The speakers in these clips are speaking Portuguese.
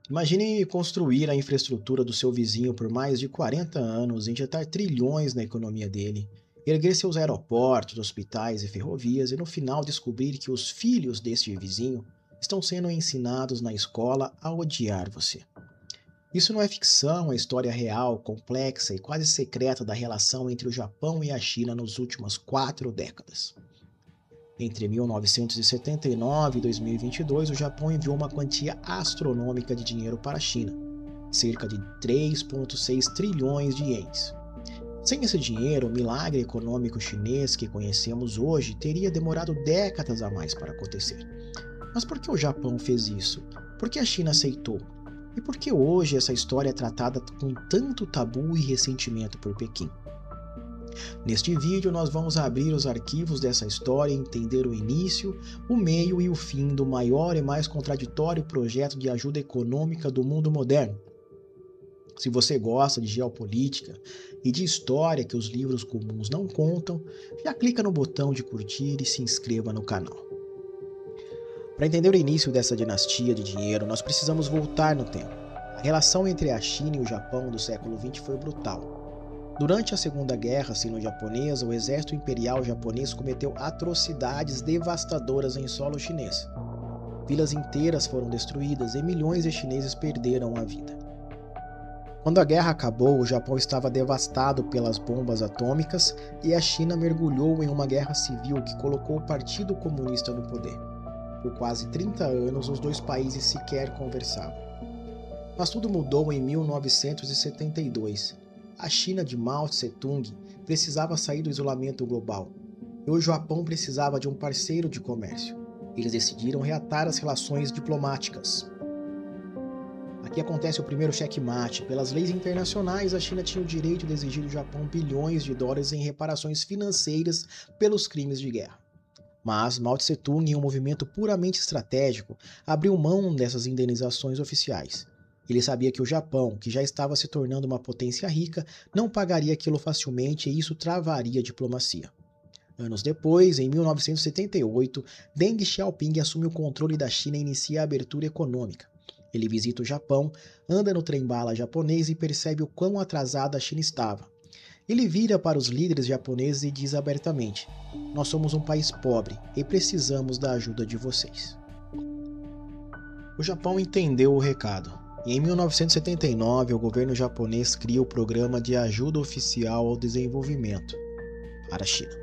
Imagine construir a infraestrutura do seu vizinho por mais de 40 anos, injetar trilhões na economia dele, erguer seus aeroportos, hospitais e ferrovias e no final descobrir que os filhos deste vizinho estão sendo ensinados na escola a odiar você. Isso não é ficção, é história real, complexa e quase secreta da relação entre o Japão e a China nas últimas 4 décadas. Entre 1979 e 2022, o Japão enviou uma quantia astronômica de dinheiro para a China, cerca de 3,6 trilhões de ienes. Sem esse dinheiro, o milagre econômico chinês que conhecemos hoje teria demorado décadas a mais para acontecer. Mas por que o Japão fez isso? Por que a China aceitou? E por que hoje essa história é tratada com tanto tabu e ressentimento por Pequim? Neste vídeo nós vamos abrir os arquivos dessa história e entender o início, o meio e o fim do maior e mais contraditório projeto de ajuda econômica do mundo moderno. Se você gosta de geopolítica e de história que os livros comuns não contam, já clica no botão de curtir e se inscreva no canal. Para entender o início dessa dinastia de dinheiro, nós precisamos voltar no tempo. A relação entre a China e o Japão do século XX foi brutal. Durante a Segunda Guerra Sino-Japonesa, o exército imperial japonês cometeu atrocidades devastadoras em solo chinês. Vilas inteiras foram destruídas e milhões de chineses perderam a vida. Quando a guerra acabou, o Japão estava devastado pelas bombas atômicas e a China mergulhou em uma guerra civil que colocou o Partido Comunista no poder. Por quase 30 anos, os dois países sequer conversavam. Mas tudo mudou em 1972. A China de Mao Tse-tung precisava sair do isolamento global, e o Japão precisava de um parceiro de comércio. Eles decidiram reatar as relações diplomáticas. Aqui acontece o primeiro checkmate. Pelas leis internacionais, a China tinha o direito de exigir do Japão bilhões de dólares em reparações financeiras pelos crimes de guerra. Mas Mao Tse-tung, em um movimento puramente estratégico, abriu mão dessas indenizações oficiais. Ele sabia que o Japão, que já estava se tornando uma potência rica, não pagaria aquilo facilmente e isso travaria a diplomacia. Anos depois, em 1978, Deng Xiaoping assume o controle da China e inicia a abertura econômica. Ele visita o Japão, anda no trem-bala japonês e percebe o quão atrasada a China estava. Ele vira para os líderes japoneses e diz abertamente: "Nós somos um país pobre e precisamos da ajuda de vocês." O Japão entendeu o recado. E em 1979, o governo japonês cria o Programa de Ajuda Oficial ao Desenvolvimento para a China.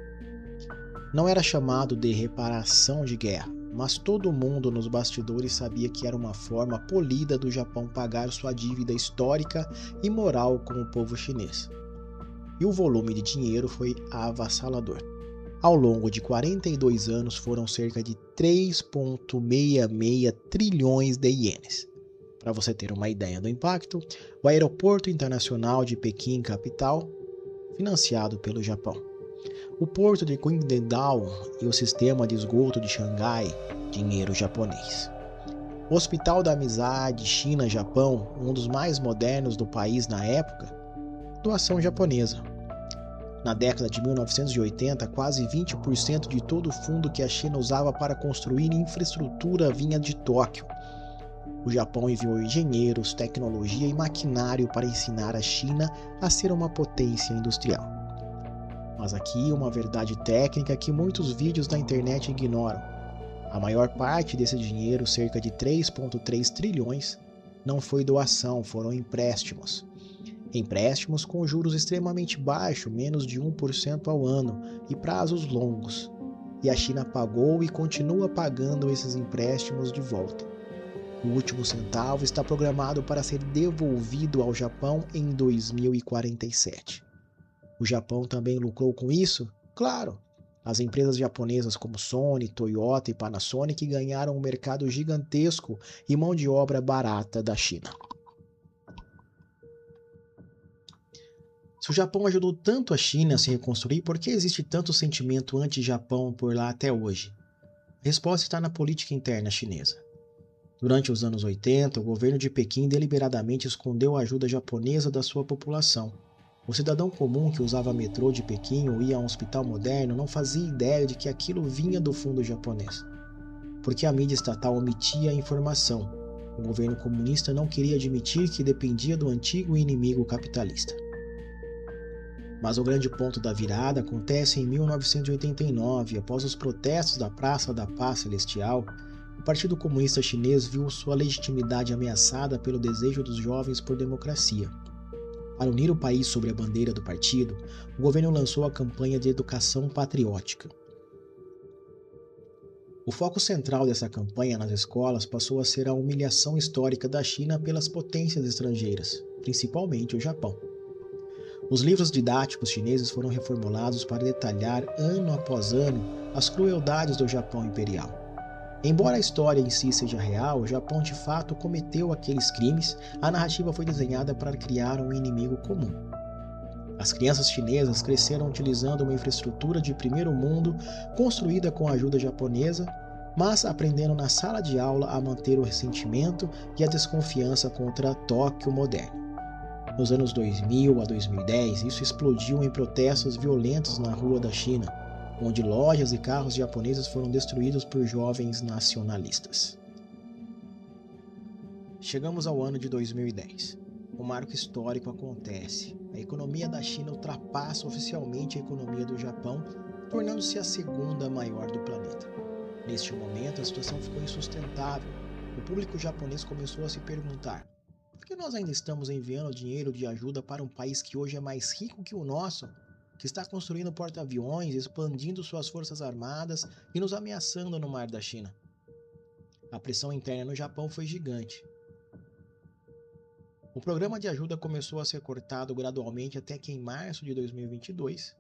Não era chamado de reparação de guerra, mas todo mundo nos bastidores sabia que era uma forma polida do Japão pagar sua dívida histórica e moral com o povo chinês. E o volume de dinheiro foi avassalador. Ao longo de 42 anos foram cerca de 3,66 trilhões de ienes. Para você ter uma ideia do impacto, o Aeroporto Internacional de Pequim, capital, financiado pelo Japão. O porto de Qingdao e o sistema de esgoto de Xangai, dinheiro japonês. O Hospital da Amizade China-Japão, um dos mais modernos do país na época, doação japonesa. Na década de 1980, quase 20% de todo o fundo que a China usava para construir infraestrutura vinha de Tóquio. O Japão enviou engenheiros, tecnologia e maquinário para ensinar a China a ser uma potência industrial. Mas aqui uma verdade técnica que muitos vídeos da internet ignoram. A maior parte desse dinheiro, cerca de 3,3 trilhões, não foi doação, foram empréstimos. Empréstimos com juros extremamente baixos, menos de 1% ao ano, e prazos longos. E a China pagou e continua pagando esses empréstimos de volta. O último centavo está programado para ser devolvido ao Japão em 2047. O Japão também lucrou com isso? Claro! As empresas japonesas como Sony, Toyota e Panasonic ganharam um mercado gigantesco e mão de obra barata da China. Se o Japão ajudou tanto a China a se reconstruir, por que existe tanto sentimento anti-Japão por lá até hoje? A resposta está na política interna chinesa. Durante os anos 80, o governo de Pequim deliberadamente escondeu a ajuda japonesa da sua população. O cidadão comum que usava metrô de Pequim ou ia a um hospital moderno não fazia ideia de que aquilo vinha do fundo japonês, porque a mídia estatal omitia a informação. O governo comunista não queria admitir que dependia do antigo inimigo capitalista. Mas o grande ponto da virada acontece em 1989, após os protestos da Praça da Paz Celestial. O Partido Comunista Chinês viu sua legitimidade ameaçada pelo desejo dos jovens por democracia. Para unir o país sob a bandeira do partido, o governo lançou a campanha de educação patriótica. O foco central dessa campanha nas escolas passou a ser a humilhação histórica da China pelas potências estrangeiras, principalmente o Japão. Os livros didáticos chineses foram reformulados para detalhar, ano após ano, as crueldades do Japão imperial. Embora a história em si seja real, o Japão de fato cometeu aqueles crimes, a narrativa foi desenhada para criar um inimigo comum. As crianças chinesas cresceram utilizando uma infraestrutura de primeiro mundo construída com a ajuda japonesa, mas aprenderam na sala de aula a manter o ressentimento e a desconfiança contra Tóquio moderno. Nos anos 2000 a 2010, isso explodiu em protestos violentos na rua da China, onde lojas e carros japoneses foram destruídos por jovens nacionalistas. Chegamos ao ano de 2010. Um marco histórico acontece. A economia da China ultrapassa oficialmente a economia do Japão, tornando-se a segunda maior do planeta. Neste momento, a situação ficou insustentável. O público japonês começou a se perguntar: por que nós ainda estamos enviando dinheiro de ajuda para um país que hoje é mais rico que o nosso, que está construindo porta-aviões, expandindo suas forças armadas e nos ameaçando no mar da China? A pressão interna no Japão foi gigante. O programa de ajuda começou a ser cortado gradualmente até que em março de 2022,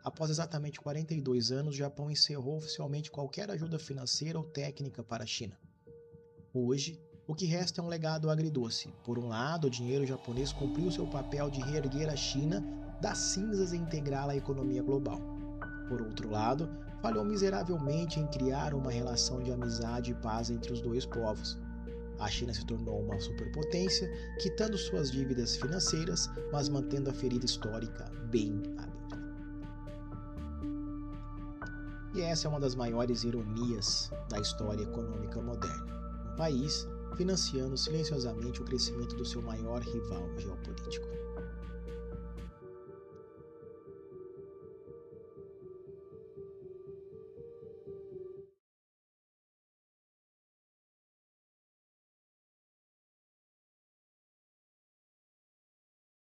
após exatamente 42 anos, o Japão encerrou oficialmente qualquer ajuda financeira ou técnica para a China. Hoje, o que resta é um legado agridoce. Por um lado, o dinheiro japonês cumpriu seu papel de reerguer a China das cinzas e integrá-la à economia global. Por outro lado, falhou miseravelmente em criar uma relação de amizade e paz entre os dois povos. A China se tornou uma superpotência, quitando suas dívidas financeiras, mas mantendo a ferida histórica bem aberta. E essa é uma das maiores ironias da história econômica moderna. Um país financiando silenciosamente o crescimento do seu maior rival geopolítico.